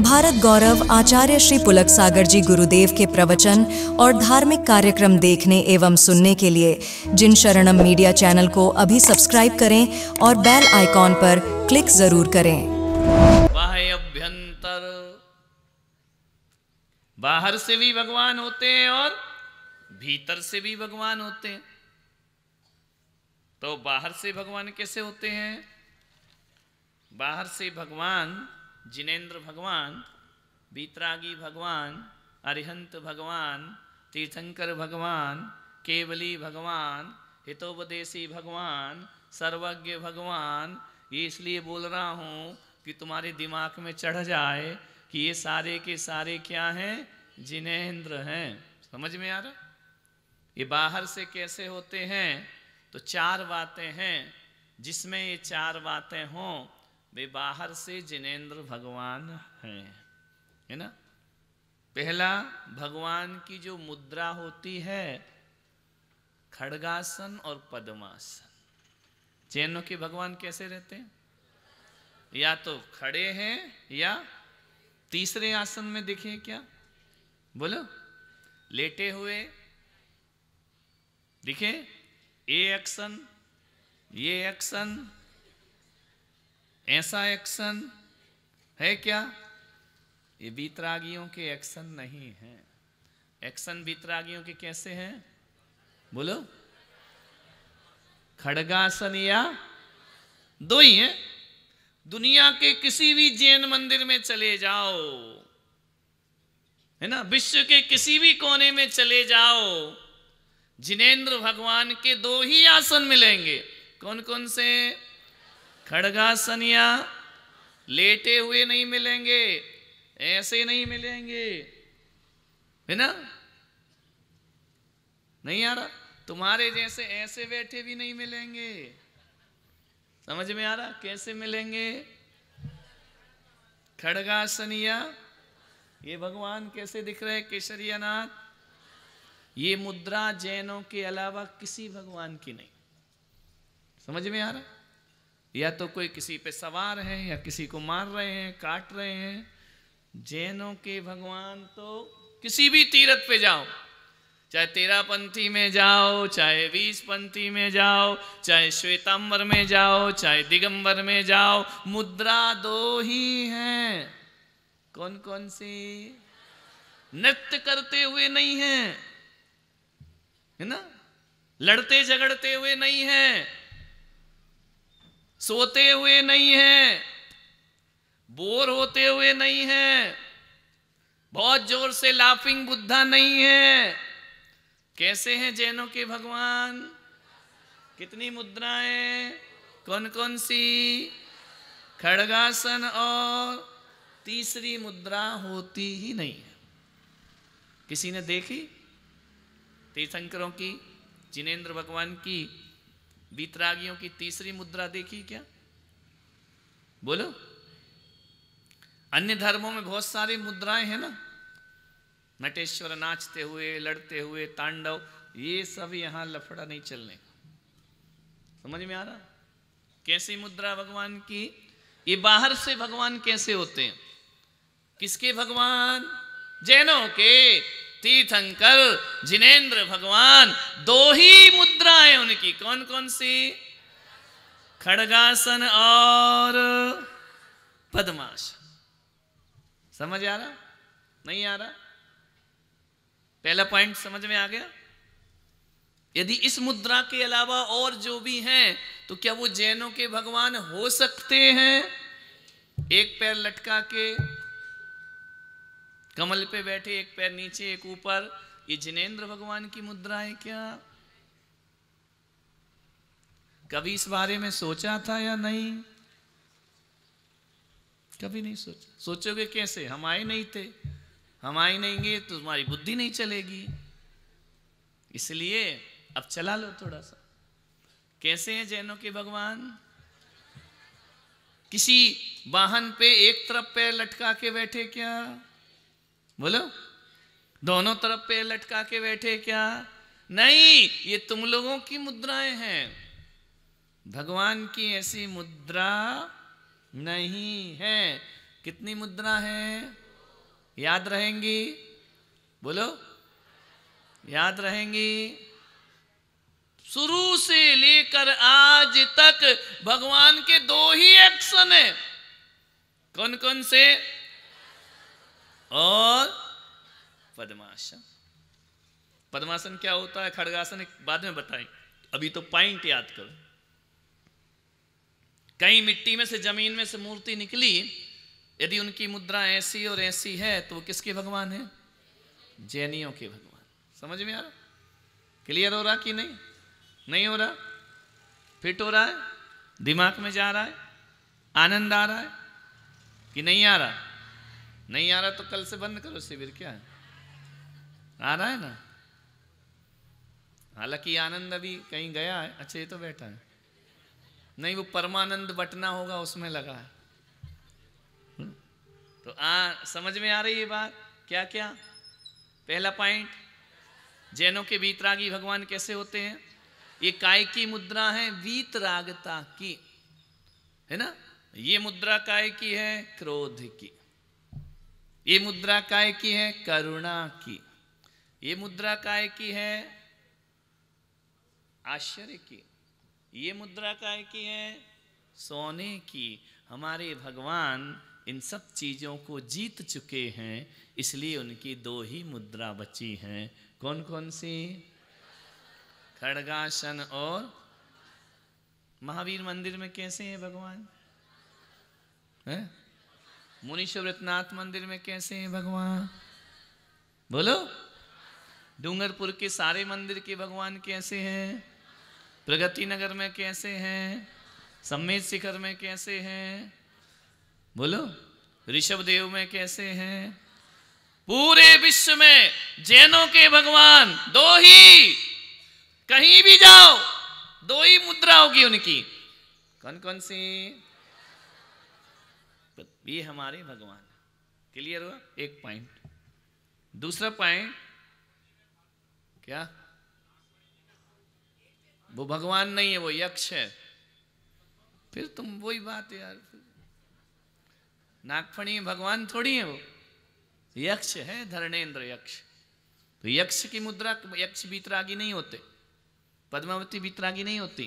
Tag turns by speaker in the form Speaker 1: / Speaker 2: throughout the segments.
Speaker 1: भारत गौरव आचार्य श्री पुलक सागर जी गुरुदेव के प्रवचन और धार्मिक कार्यक्रम देखने एवं सुनने के लिए जिन शरणम मीडिया चैनल को अभी सब्सक्राइब करें और बेल आइकॉन पर क्लिक जरूर करें।
Speaker 2: बाह्य अभ्यंतर, बाहर से भी भगवान होते हैं और भीतर से भी भगवान होते हैं। तो बाहर से भगवान कैसे होते हैं? बाहर से भगवान जिनेंद्र भगवान, बीतरागी भगवान, अरिहंत भगवान, तीर्थंकर भगवान, केवली भगवान, हितोपदेशी भगवान, सर्वज्ञ भगवान। ये इसलिए बोल रहा हूँ कि तुम्हारे दिमाग में चढ़ जाए कि ये सारे के सारे क्या हैं? जिनेंद्र हैं। समझ में आ रहा? ये बाहर से कैसे होते हैं? तो चार बातें हैं। जिसमें ये चार बातें हों वे बाहर से जिनेंद्र भगवान हैं, है ना। पहला, भगवान की जो मुद्रा होती है खड्गासन और पद्मासन। जैनों के भगवान कैसे रहते हैं? या तो खड़े हैं या तीसरे आसन में दिखे क्या? बोलो, लेटे हुए दिखे? ये एक्शन, ये एक्शन, ऐसा एक्शन है क्या? ये बीतरागियों के एक्शन नहीं है। एक्शन बीतरागियों के कैसे हैं? बोलो, खड्गासन या दो ही हैं। दुनिया के किसी भी जैन मंदिर में चले जाओ, है ना, विश्व के किसी भी कोने में चले जाओ, जिनेंद्र भगवान के दो ही आसन मिलेंगे। कौन कौन से? खड्गासन या लेटे हुए नहीं मिलेंगे, ऐसे नहीं मिलेंगे, है ना। नहीं आ रहा? तुम्हारे जैसे ऐसे बैठे भी नहीं मिलेंगे। समझ में आ रहा? कैसे मिलेंगे? खड्गासन या ये भगवान कैसे दिख रहे? केसरियानाथ। ये मुद्रा जैनों के अलावा किसी भगवान की नहीं। समझ में आ रहा? या तो कोई किसी पे सवार है या किसी को मार रहे हैं, काट रहे हैं। जैनों के भगवान तो किसी भी तीर्थ पे जाओ, चाहे तेरापंथी में जाओ, चाहे 20 पंथी में जाओ, चाहे श्वेतांबर में जाओ, चाहे दिगंबर में जाओ, मुद्रा दो ही हैं। कौन कौन सी? नृत्य करते हुए नहीं है, है ना, लड़ते झगड़ते हुए नहीं है, सोते हुए नहीं है, बोर होते हुए नहीं है, बहुत जोर से लाफिंग बुद्धा नहीं है। कैसे हैं जैनों के भगवान? कितनी मुद्राएं? कौन कौन सी? खड्गासन और तीसरी मुद्रा होती ही नहीं है। किसी ने देखी? तीर्थंकरों की, जिनेंद्र भगवान की, बीतरागियों की तीसरी मुद्रा देखी क्या? बोलो। अन्य धर्मों में बहुत सारी मुद्राएं हैं ना, नटेश्वर नाचते हुए, लड़ते हुए, तांडव, ये सब यहां लफड़ा नहीं चलने का। समझ में आ रहा? कैसी मुद्रा भगवान की? ये बाहर से भगवान कैसे होते हैं? किसके भगवान? जैनों के तीर्थंकर जिनेंद्र भगवान। दो ही मुद्राएं उनकी। कौन कौन सी? खड्गासन और पद्मासन। समझ आ रहा? नहीं आ रहा? पहला पॉइंट समझ में आ गया? यदि इस मुद्रा के अलावा और जो भी हैं तो क्या वो जैनों के भगवान हो सकते हैं? एक पैर लटका के कमल पे बैठे, एक पैर नीचे एक ऊपर, ये जिनेंद्र भगवान की मुद्रा है क्या? कभी इस बारे में सोचा था या नहीं? कभी नहीं सोचा। सोचोगे कैसे? हम आए नहीं थे, हम आए नहीं गए तो तुम्हारी बुद्धि नहीं चलेगी। इसलिए अब चला लो थोड़ा सा। कैसे हैं जैनों के भगवान? किसी वाहन पे एक तरफ पैर लटका के बैठे क्या? बोलो। दोनों तरफ पैर लटका के बैठे क्या? नहीं, ये तुम लोगों की मुद्राएं हैं। भगवान की ऐसी मुद्रा नहीं है। कितनी मुद्रा है? याद रहेंगी? बोलो, याद रहेंगी? शुरू से लेकर आज तक भगवान के दो ही एक्शन है। कौन कौन से? और पद्मासन। पद्मासन क्या होता है, खड्गासन बाद में बताएं, अभी तो पॉइंट याद करो। कहीं मिट्टी में से, जमीन में से मूर्ति निकली, यदि उनकी मुद्रा ऐसी और ऐसी है तो वो किसके भगवान है? जैनियों के भगवान। समझ में आ रहा? क्लियर हो रहा कि नहीं? नहीं हो रहा? फिट हो रहा है? दिमाग में जा रहा है? आनंद आ रहा है कि नहीं आ रहा? नहीं आ रहा तो कल से बंद करो शिविर। क्या है? आ रहा है ना? हालांकि आनंद अभी कहीं गया है। अच्छा, ये तो बैठा है। नहीं, वो परमानंद बटना होगा, उसमें लगा है। तो समझ में आ रही है बात? क्या क्या? पहला पॉइंट, जैनों के वीतरागी भगवान कैसे होते हैं? ये काय की मुद्रा है? वीतरागता की, है ना? ये मुद्रा काय की है? क्रोध की। ये मुद्रा काय की है? करुणा की। ये मुद्रा काय की है? आश्चर्य की। ये मुद्रा काय की है? सोने की। हमारे भगवान इन सब चीजों को जीत चुके हैं, इसलिए उनकी दो ही मुद्रा बची हैं। कौन कौन सी? खड्गासन और महावीर मंदिर में कैसे हैं भगवान? है? मुनीश्वरनाथ मंदिर में कैसे हैं भगवान? बोलो। डूंगरपुर के सारे मंदिर के भगवान कैसे हैं? प्रगति नगर में कैसे हैं? सम्मेद शिखर में कैसे हैं? बोलो। ऋषभ देव में कैसे हैं? पूरे विश्व में जैनों के भगवान दो ही, कहीं भी जाओ दो ही मुद्रा होगी उनकी। कौन कौन सी? ये हमारे भगवान। क्लियर हुआ? एक पॉइंट। दूसरा पॉइंट क्या? वो भगवान नहीं है, वो यक्ष है। फिर तुम वही बात है यार, नागफणी भगवान थोड़ी है, वो यक्ष है, धर्णेन्द्र यक्ष। तो यक्ष की मुद्रा, यक्ष वीतरागी नहीं होते, पद्मावती वीतरागी नहीं होती,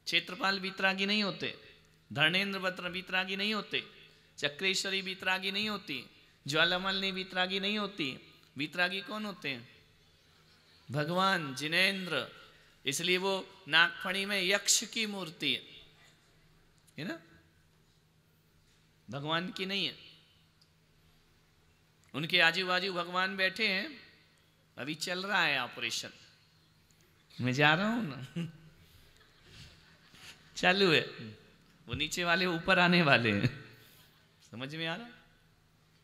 Speaker 2: क्षेत्रपाल वीतरागी नहीं होते, धर्णेन्द्र वीतरागी नहीं होते, चक्रेश्वरी वीतरागी नहीं होती, ज्वालामालिनी वीतरागी नहीं होती। वीतरागी कौन होते हैं? भगवान जिनेन्द्र। इसलिए वो नागफणी में यक्ष की मूर्ति है ना, भगवान की नहीं है। उनके आजू बाजू भगवान बैठे हैं। अभी चल रहा है ऑपरेशन, मैं जा रहा हूं ना, चालू है। वो नीचे वाले ऊपर आने वाले हैं। समझ में आ रहा?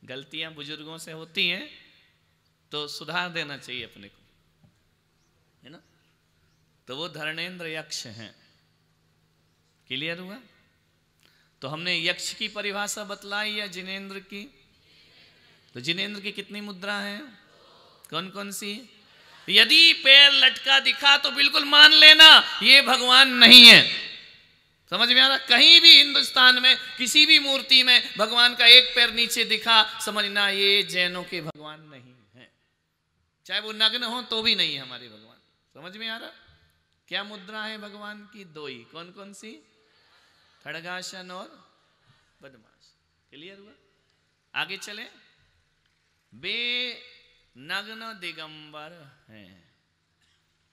Speaker 2: गलतियां बुजुर्गों से होती हैं तो सुधार देना चाहिए अपने को, है ना? तो वो धर्णेन्द्र यक्ष हैं। क्लियर हुआ? तो हमने यक्ष की परिभाषा बतलाई या जिनेन्द्र की? तो जिनेन्द्र की कितनी मुद्रा है? कौन कौन सी? यदि पैर लटका दिखा तो बिल्कुल मान लेना ये भगवान नहीं है। समझ में आ रहा? कहीं भी हिंदुस्तान में किसी भी मूर्ति में भगवान का एक पैर नीचे दिखा, समझना ये जैनों के भगवान नहीं है। चाहे वो नग्न हो तो भी नहीं है हमारे भगवान। समझ में आ रहा? क्या मुद्रा है भगवान की? दो ही। कौन कौन सी? खड्गासन और पद्मासन। क्लियर हुआ? आगे चले। वे नग्न दिगंबर हैं।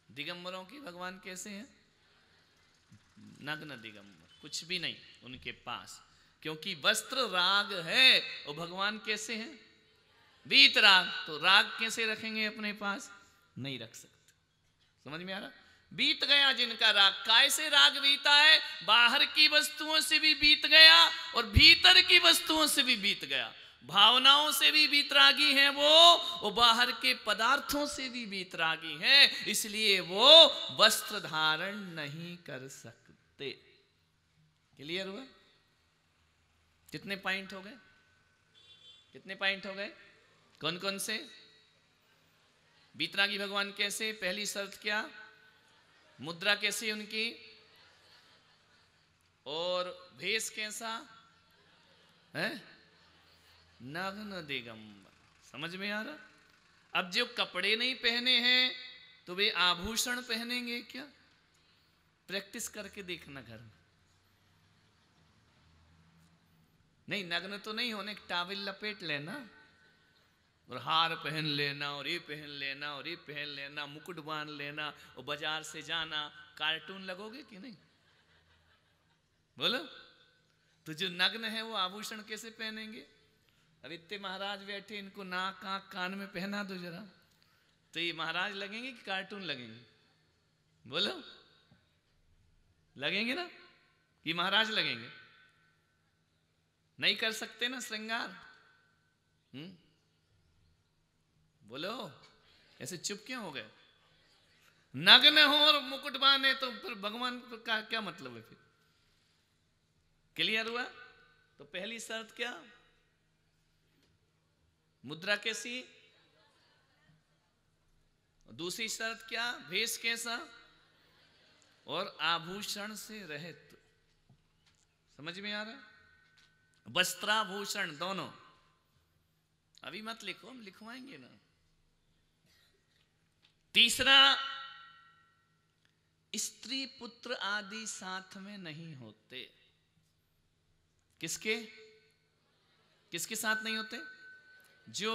Speaker 2: दिगंबरों की भगवान कैसे हैं? नग्न दिगंबर, कुछ भी नहीं उनके पास, क्योंकि वस्त्र राग है। और भगवान कैसे हैं? वीत राग। तो राग कैसे रखेंगे अपने पास? नहीं रख सकते। समझ में आ रहा? बीत गया जिनका राग। कैसे राग बीता है? बाहर की वस्तुओं से भी बीत गया और भीतर की वस्तुओं से भी बीत गया। भावनाओं से भी बीतरागी हैं वो बाहर के पदार्थों से भी बीतरागी हैं। इसलिए वो वस्त्र धारण नहीं कर सकते। क्लियर हुआ? कितने पॉइंट हो गए? कितने पॉइंट हो गए? कौन कौन से? बीतरागी भगवान कैसे? पहली शर्त क्या? मुद्रा कैसी उनकी? और भेष कैसा है? नग्न दिगंबर। समझ में आ रहा? अब जो कपड़े नहीं पहने हैं तो वे आभूषण पहनेंगे क्या? प्रैक्टिस करके देखना घर में। नहीं, नग्न तो नहीं होने, टावल लपेट लेना और हार पहन लेना और ये पहन लेना और ये पहन लेना, मुकुट बांध लेना और बाजार से जाना। कार्टून लगोगे कि नहीं? बोलो। तो जो नग्न है वो आभूषण कैसे पहनेंगे? अब इतने महाराज बैठे, इनको नाक आंख कान में पहना दो जरा, तो ये महाराज लगेंगे कि कार्टून लगेंगे? बोलो, लगेंगे ना कि महाराज लगेंगे? नहीं कर सकते ना श्रृंगार? बोलो, ऐसे चुप क्यों हो गए? नग्न हो और मुकुट बांधे तो फिर भगवान का क्या मतलब है? फिर क्लियर हुआ? तो पहली शर्त क्या? मुद्रा कैसी? दूसरी शर्त क्या? भेष कैसा? और आभूषण से रहित। समझ में आ रहा है? वस्त्राभूषण दोनों। अभी मत लिखो, हम लिखवाएंगे ना। तीसरा, स्त्री पुत्र आदि साथ में नहीं होते। किसके किसके साथ नहीं होते? जो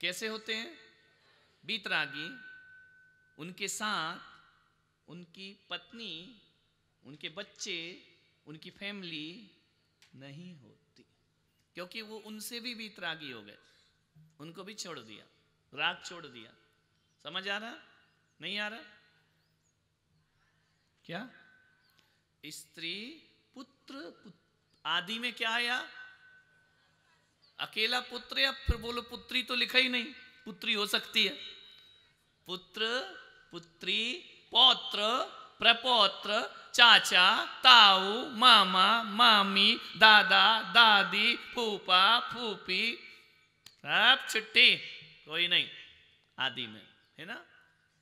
Speaker 2: कैसे होते हैं? बीतरागी, उनके साथ उनकी पत्नी, उनके बच्चे, उनकी फैमिली नहीं होती, क्योंकि वो उनसे भी बीतरागी हो गए, उनको भी छोड़ दिया, राग छोड़ दिया। समझ आ रहा? नहीं आ रहा? क्या? स्त्री पुत्र आदि में क्या आया? अकेला पुत्र, या फिर बोलो पुत्री तो लिखा ही नहीं, पुत्री हो सकती है। पुत्र, पुत्री, पौत्र, प्रपौत्र, चाचा, ताऊ, मामा, मामी, दादा, दादी, फूफा, फूफी, सब छुट्टी, कोई नहीं आदि में, है ना?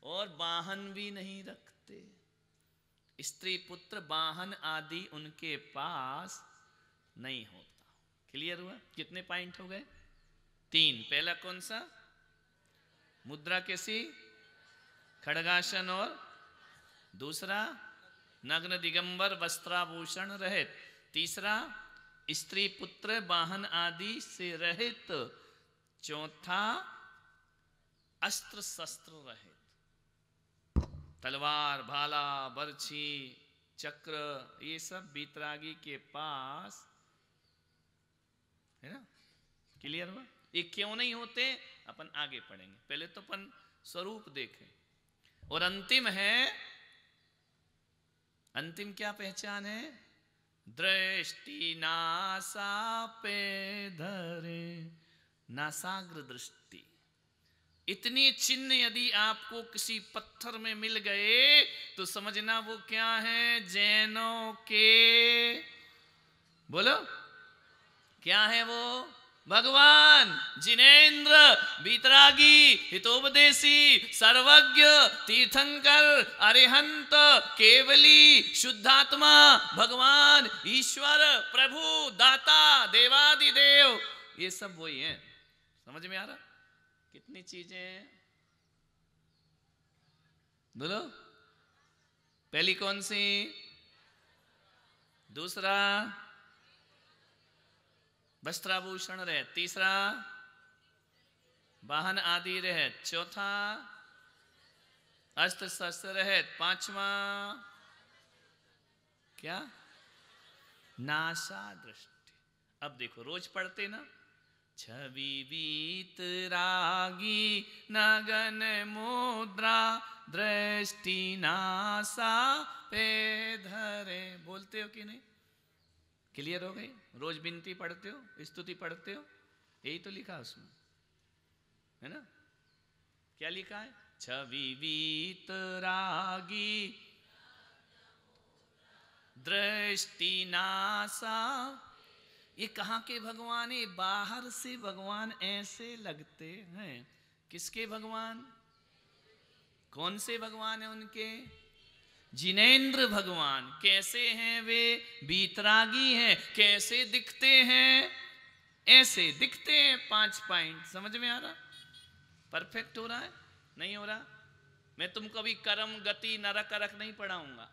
Speaker 2: और वाहन भी नहीं रखते। स्त्री पुत्र वाहन आदि उनके पास नहीं होता। क्लियर हुआ? कितने पॉइंट हो गए? 3। पहला कौन सा? मुद्रा कैसी? खड्गासन। और दूसरा नग्न दिगंबर वस्त्राभूषण रहित। तीसरा स्त्री पुत्र वाहन आदि से रहित। चौथा अस्त्र शस्त्र रहित। तलवार, भाला, बर्छी, चक्र, ये सब बीतरागी के पास है ना? क्लियर हुआ? ये क्यों नहीं होते अपन आगे पढ़ेंगे, पहले तो अपन स्वरूप देखें। और अंतिम है, अंतिम क्या पहचान है? दृष्टि नासा पे धरे, नासाग्र दृष्टि। इतनी चिन्ह यदि आपको किसी पत्थर में मिल गए तो समझना वो क्या है? जैनों के, बोलो क्या है वो? भगवान जिनेन्द्र, बीतरागी, हितोपदेशी, सर्वज्ञ, तीर्थंकर, अरिहंत, केवली, शुद्धात्मा, भगवान ईश्वर, प्रभु, दाता, देवादिदेव, ये सब वही है। समझ में आ रहा? कितनी चीजें हैं? बोलो। पहली कौन सी? दूसरा वस्त्राभूषण रहे। तीसरा वाहन आदि रहे। चौथा अस्त्र शस्त्र रहे। पांचवा क्या? नासा दृष्टि। अब देखो, रोज पढ़ते ना, छवि वीतरागी नगन मुद्रा दृष्टि नासा पे धरे। बोलते हो कि नहीं? क्लियर हो गई? रोज विनती पढ़ते हो, स्तुति पढ़ते हो, यही तो लिखा उसमें, है ना? क्या लिखा है? छवि वीतरागी दृष्टि नासा। ये कहाँ के भगवान है? बाहर से भगवान ऐसे लगते हैं। किसके भगवान? कौन से भगवान है उनके? जिनेन्द्र भगवान। कैसे हैं वे? बीतरागी हैं। कैसे दिखते हैं? ऐसे दिखते हैं 5 पॉइंट। समझ में आ रहा? परफेक्ट हो रहा है? नहीं हो रहा? मैं तुमको अभी कर्म, गति, नरक अरक नहीं पढ़ाऊंगा।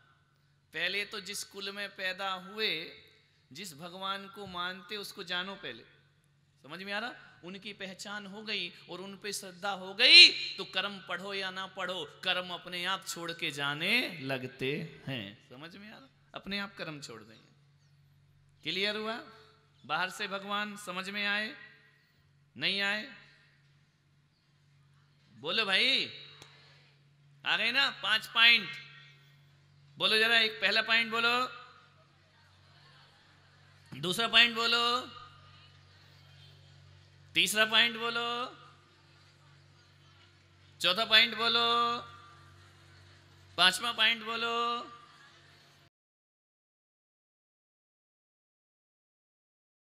Speaker 2: पहले तो जिस कुल में पैदा हुए, जिस भगवान को मानते उसको जानो पहले। समझ में आ रहा? उनकी पहचान हो गई और उन पे श्रद्धा हो गई तो कर्म पढ़ो या ना पढ़ो, कर्म अपने आप छोड़ के जाने लगते हैं। समझ में आ रहा? अपने आप कर्म छोड़ देंगे। क्लियर हुआ? बाहर से भगवान समझ में आए? नहीं आए? बोलो भाई, आ गए ना 5 पॉइंट? बोलो जरा, एक पहला पॉइंट बोलो, दूसरा पॉइंट बोलो, तीसरा पॉइंट बोलो, चौथा पॉइंट बोलो, 5वां पॉइंट बोलो।